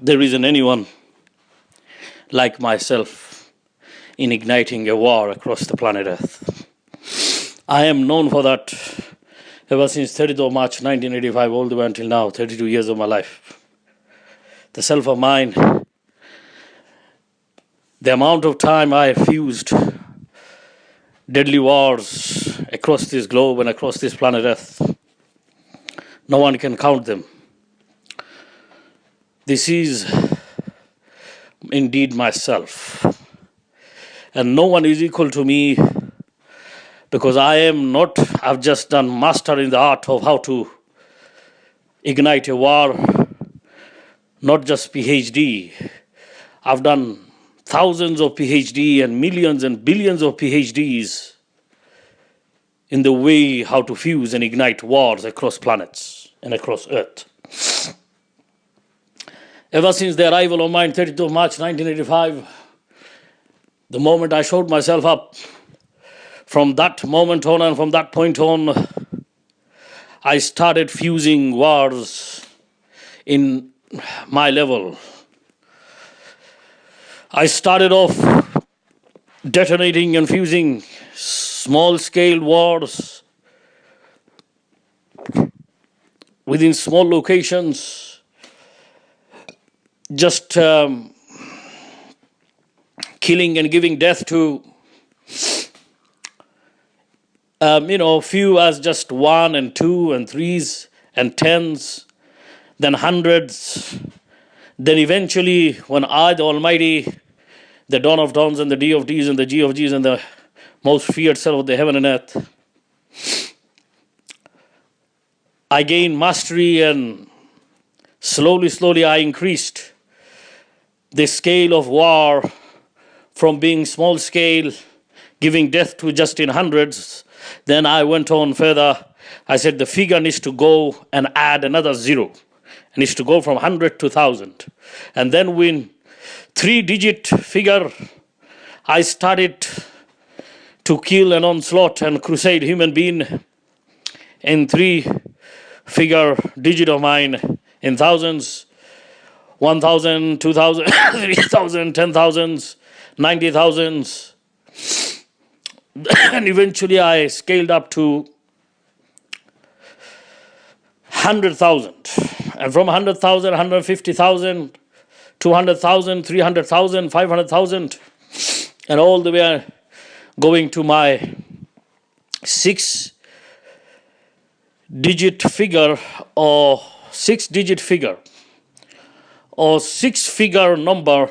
there isn't anyone like myself in igniting a war across the planet Earth. I am known for that ever since 30th of March 1985 all the way until now, 32 years of my life. The self of mine, the amount of time I have fused deadly wars across this globe and across this planet Earth, no one can count them. This is indeed myself. And no one is equal to me because I've just done master in the art of how to ignite a war, not just PhD. I've done thousands of PhD and millions and billions of PhDs in the way how to fuse and ignite wars across planets and across Earth. Ever since the arrival of mine, 30th of March 1985, the moment I showed myself up, from that moment on and from that point on, I started fusing wars in my level. I started off detonating and fusing small-scale wars within small locations, just killing and giving death to few as just 1 and 2 and 3s and 10s, then hundreds. Then eventually, when I, the Almighty, the Dawn of Dawns and the D of Ds and the G of Gs and the most feared self of the heaven and earth, I gained mastery, and slowly I increased the scale of war from being small scale, giving death to just in hundreds. Then I went on further. I said the figure needs to go and add another zero. It needs to go from 100 to 1,000. And then with 3-digit figure, I started to kill and onslaught and crusade human being in 3-figure digit of mine in thousands, 1,000, 2,000, 3,000, 10,000s, 90,000s. And eventually I scaled up to 100,000. And from 100,000, 150,000, 200,000, 300,000, 500,000, and all the way going to my 6-digit figure or 6-digit figure or 6-figure number,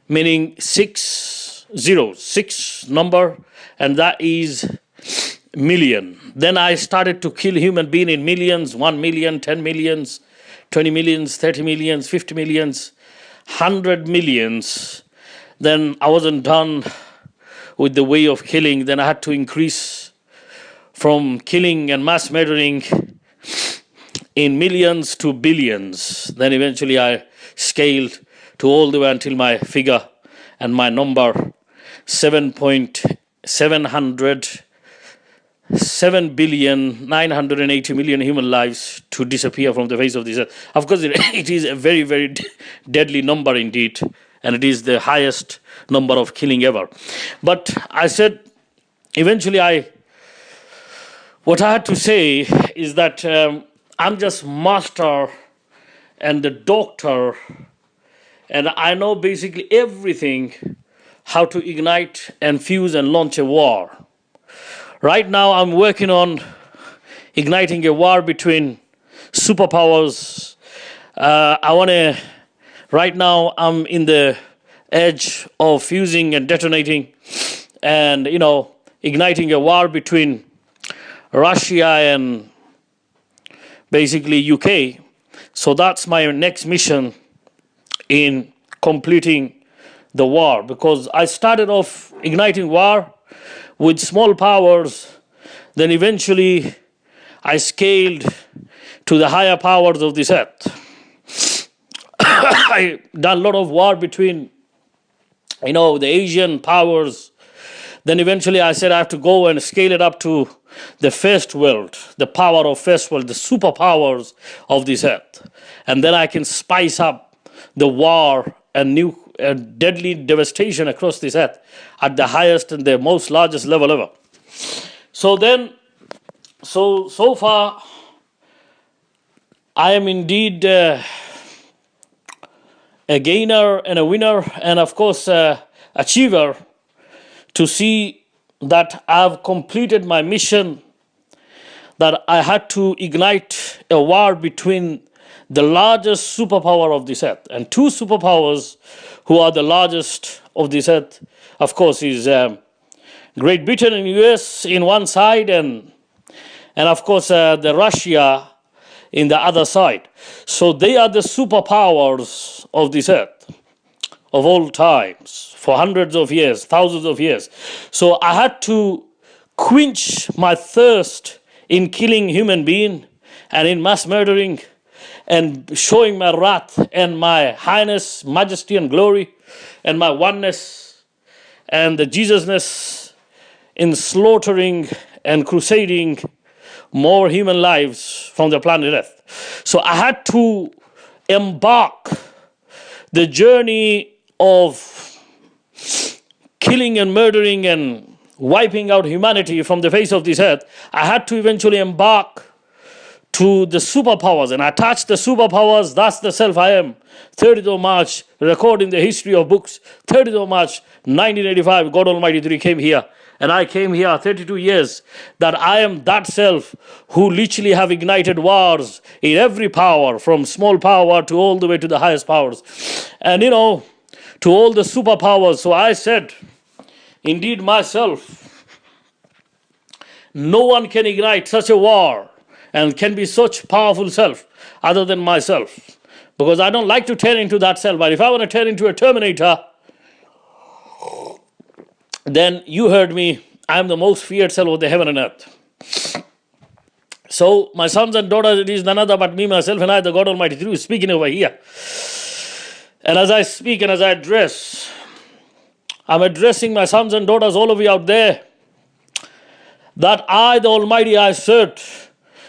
meaning 6 zeros, 6 number, and that is million. Then I started to kill human being in millions, 1 million, 10 millions, 20 millions, 30 millions, 50 millions, 100 millions. Then I wasn't done with the way of killing. Then I had to increase from killing and mass murdering in millions to billions. Then eventually I scaled to all the way until my figure and my number 7.780 human lives to disappear from the face of this earth. Of course, it is a very, very deadly number indeed, and it is the highest number of killing ever. But I said, eventually what I had to say is that I'm just master and the doctor, and I know basically everything how to ignite and fuse and launch a war. Right now, I'm working on igniting a war between superpowers. Right now, I'm in the edge of fusing and detonating and, igniting a war between Russia and basically UK. So that's my next mission in completing the war, because I started off igniting war with small powers, then eventually I scaled to the higher powers of this earth. I done a lot of war between, the Asian powers. Then eventually I said I have to go and scale it up to the first world, the power of first world, the superpowers of this earth. And then I can spice up the war and deadly devastation across this earth at the highest and the most largest level ever. So far, I am indeed a gainer and a winner, and of course, achiever, to see that I have completed my mission, that I had to ignite a war between the largest superpower of this earth. And two superpowers who are the largest of this earth, of course, is Great Britain and US in one side, and of course the Russia in the other side. So they are the superpowers of this earth of all times, for hundreds of years, thousands of years. So I had to quench my thirst in killing human being and in mass murdering and showing my wrath and my highness, majesty and glory and my oneness and the Jesusness in slaughtering and crusading more human lives from the planet Earth. So I had to embark the journey of killing and murdering and wiping out humanity from the face of this earth. I had to eventually embark to the superpowers and attach the superpowers. That's the self I am. 30th of March, recording the history of books. 30th of March, 1985, God Almighty 3 came here. And I came here 32 years, that I am that self who literally have ignited wars in every power, from small power to all the way to the highest powers. And to all the superpowers. So I said, indeed myself, no one can ignite such a war and can be such powerful self other than myself. Because I don't like to turn into that self. But if I want to turn into a Terminator, then you heard me, I am the most feared self of the heaven and earth. So my sons and daughters, it is none other but me, myself, and I, the God Almighty, through speaking over here. And as I speak and as I address, I'm addressing my sons and daughters, all of you out there, that I, the Almighty, I assert,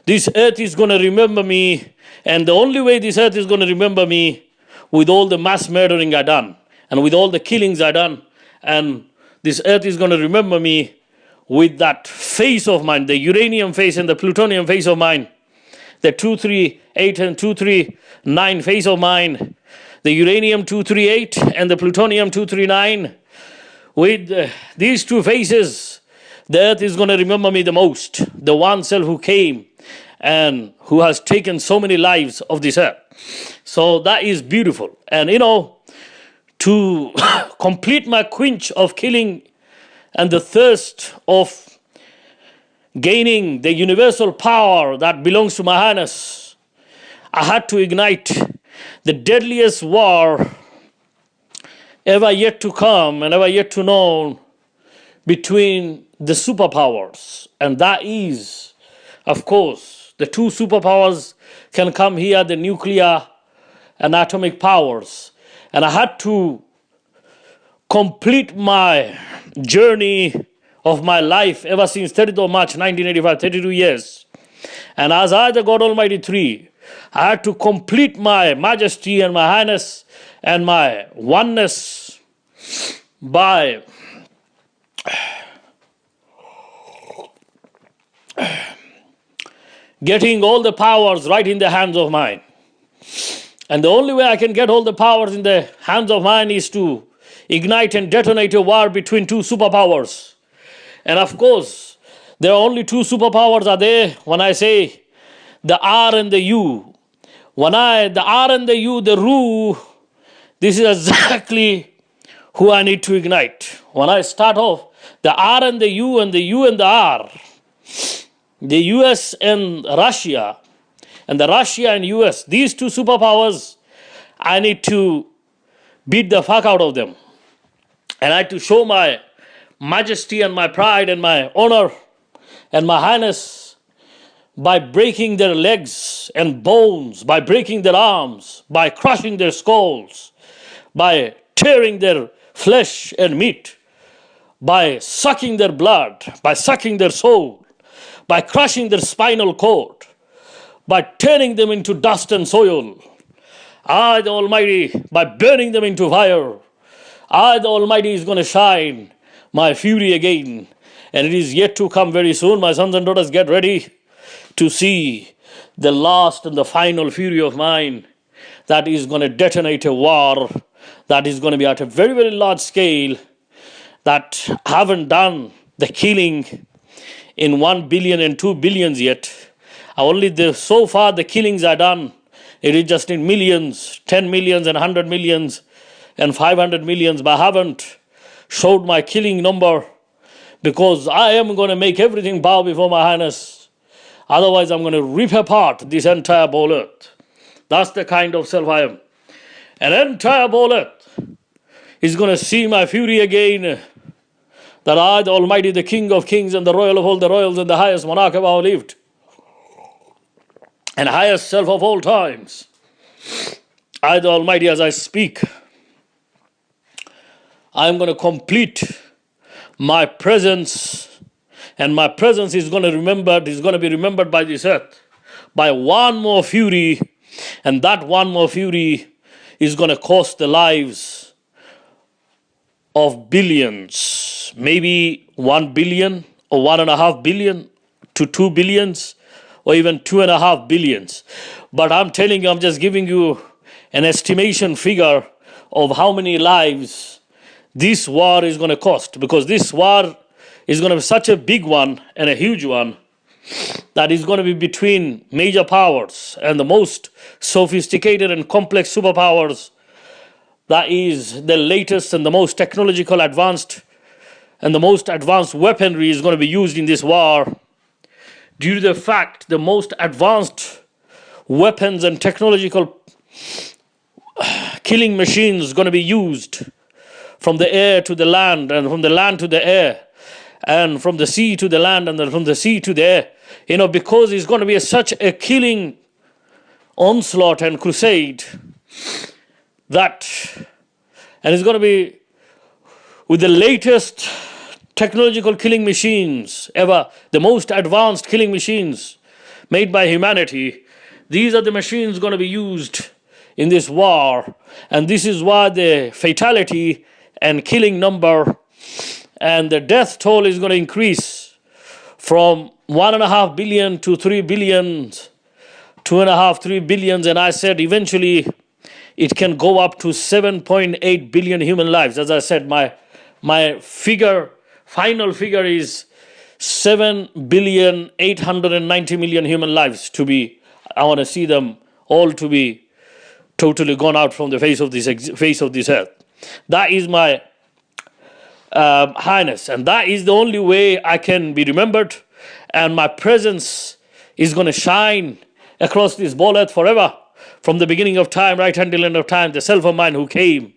this earth is going to remember me, and the only way this earth is going to remember me, with all the mass murdering I done, and with all the killings I done, and this earth is going to remember me with that face of mine, the uranium face and the plutonium face of mine, the 238 and 239 face of mine, the uranium 238 and the plutonium 239. With these two faces, the earth is going to remember me the most. The one self who came and who has taken so many lives of this earth. So that is beautiful. And to complete my quench of killing and the thirst of gaining the universal power that belongs to my highness, I had to ignite the deadliest war ever yet to come and ever yet to know between the superpowers. And that is, of course, the two superpowers can come here, the nuclear and atomic powers. And I had to complete my journey of my life ever since 30th of March 1985, 32 years. And as I, the God Almighty 3, I had to complete my majesty and my highness and my oneness by getting all the powers right in the hands of mine. And the only way I can get all the powers in the hands of mine is to ignite and detonate a war between two superpowers. And of course, there are only two superpowers are there when I say the R and the U. The R and the U, the RU, this is exactly who I need to ignite. When I start off, the R and the U and the U and the R, the US and Russia, and the Russia and US, these two superpowers, I need to beat the fuck out of them. And I had to show my majesty and my pride and my honor and my highness by breaking their legs and bones, by breaking their arms, by crushing their skulls, by tearing their flesh and meat, by sucking their blood, by sucking their soul, by crushing their spinal cord, by turning them into dust and soil. I, the Almighty, by burning them into fire, I, the Almighty, is going to shine my fury again. And it is yet to come very soon. My sons and daughters, get ready to see the last and the final fury of mine that is going to detonate a war that is going to be at a very, very large scale, that haven't done the killing in 1 billion and 2 billions yet. So far the killings are done. It is just in millions, 10 millions and 100 millions and 500 millions, but I haven't showed my killing number, because I am going to make everything bow before my highness. Otherwise, I'm going to rip apart this entire whole earth. That's the kind of self I am. An entire whole earth is going to see my fury again, that I, the Almighty, the King of kings and the royal of all the royals and the highest monarch of our lived, and highest self of all times, I, the Almighty, as I speak, I am going to complete my presence, and my presence is going to be remembered by this earth by one more fury, and that one more fury is going to cost the lives of billions, maybe 1 billion or 1.5 billion to 2 billions or even 2.5 billions. But I'm telling you, I'm just giving you an estimation figure of how many lives this war is going to cost, because this war is going to be such a big one and a huge one that is going to be between major powers and the most sophisticated and complex superpowers. That is the latest and the most technological advanced, and the most advanced weaponry is going to be used in this war, due to the fact the most advanced weapons and technological killing machines going to be used from the air to the land, and from the land to the air, and from the sea to the land, and then from the sea to the air. Because it's going to be such a killing onslaught and crusade that, and it's going to be with the latest technological killing machines ever, the most advanced killing machines made by humanity. These are the machines going to be used in this war, and this is why the fatality and killing number and the death toll is going to increase from 1.5 billion to 3 billion, 2.5, 3 billions, and I said eventually it can go up to 7.8 billion human lives. As I said, my final figure is 7,890,000,000 human lives to be. I want to see them all to be totally gone out from the face of this earth. That is my highness, and that is the only way I can be remembered, and my presence is going to shine across this ball earth forever, from the beginning of time right until the end of time. The self of mine who came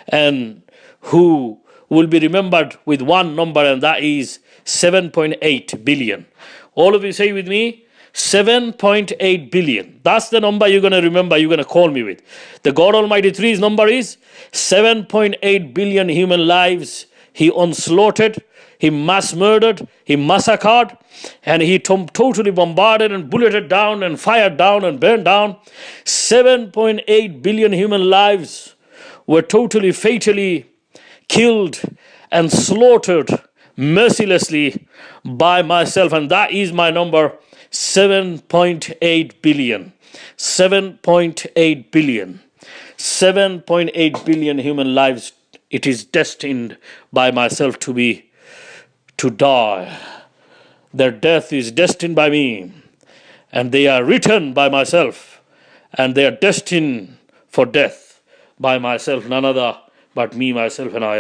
and who will be remembered with one number, and that is 7.8 billion. All of you say with me, 7.8 billion. That's the number you're going to remember, you're going to call me with. The God Almighty Three's number is 7.8 billion human lives He onslaughted, He mass murdered, He massacred, and He totally bombarded and bulleted down and fired down and burned down. 7.8 billion human lives were totally, fatally killed and slaughtered mercilessly by myself, and that is my number, 7.8 billion. 7.8 billion. 7.8 billion human lives. It is destined by myself to die. Their death is destined by me, and they are written by myself, and they are destined for death by myself, none other but me, myself, and I.